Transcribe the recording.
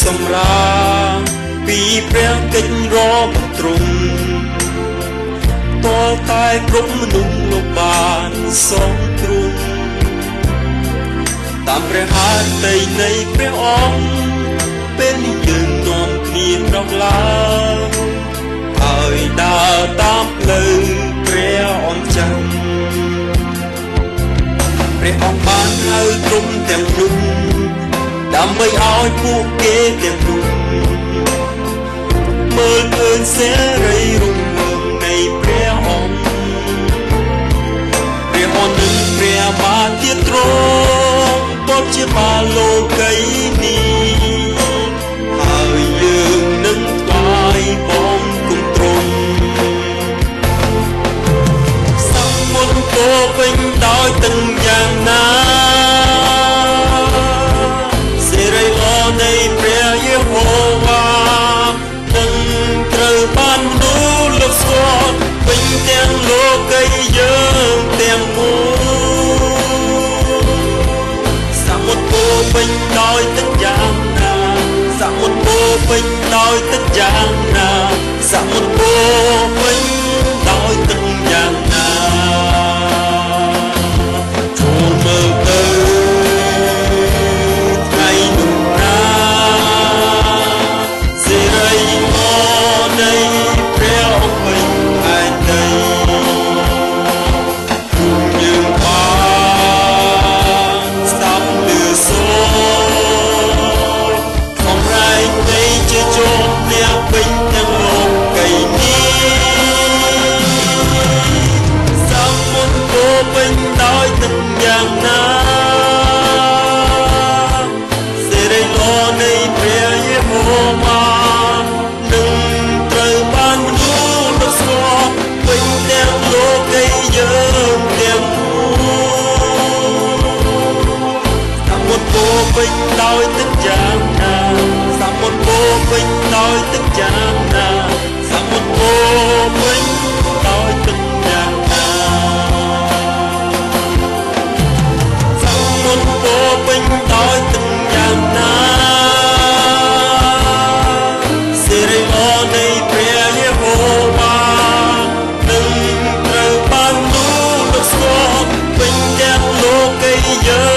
សម្រាពីព្រះកិច្ចរំទ្រង់តើតែគ្រប់មនុស្សលោកបានសងទ្រង់តាមព្រះハត្តីនៃព្រះអង្គពេលនេះយើងនាំគ្នាក្រោកឡើងហើយដើរតាមផ្លូវព្រះអង្គចាស់ព្រះអង្គបានហៅក្រុមទាំងនោះដើម្បីឲ្យពួកគេទាំងនោះមើលឃើញសេរីរុងរឿងនៃព្រះអង្គព្រះអង្គនឹងព្រះបាទទៀតទ្រង់បបជាបាលោកីនេះហើយយើងនឹងថ្វាយបង្គំទ្រង់សំមុនពោពេញដោយទឹកយ៉ាងណាសេរីល្អនៃព្រះយេហូវ៉ានឹងត្រូវបានមនុស្សលោកស្គាល់ពេញទាំងលោកីយើងទាំងមូលសមុទ្រពោពេញដោយទឹកយ៉ាងណាសមុទ្រពោពេញដោយទឹកយ៉ាងណាសមុទ្រពោពេញដោយទឹកយ៉ាងណាចូលមើលទៅថ្ងៃនោះណាសេរីមកនៃព្រះអង្គពេញផែនដីយើងបានស្ដាប់ឮសូរសំរែងនៃជាជោគអ្នកពេញទាំងលោកីនេះសមុទ្រពោពេញដោយទឹកយ៉ាងណាសេរីល្អនៃព្រះយេហូវ៉ានឹងត្រូវបានមនុស្សលោកស្គាល់ពេញទាំងលោកីយើងទាំងមូលសមុទ្រពោពេញដោយទឹកយ៉ាងណាសមុទ្រពោពេញដោយទឹកយ៉ាងណាសមុទ្រពោពេញដោយទឹកយ៉ាងណាសមុទ្រពោពេញដោយទឹកយ៉ាងណាសេរីល្អនៃព្រះយេហូវ៉ានឹងត្រូវបានមនុស្សលោកស្គាល់ពេញទាំងលោកីយើង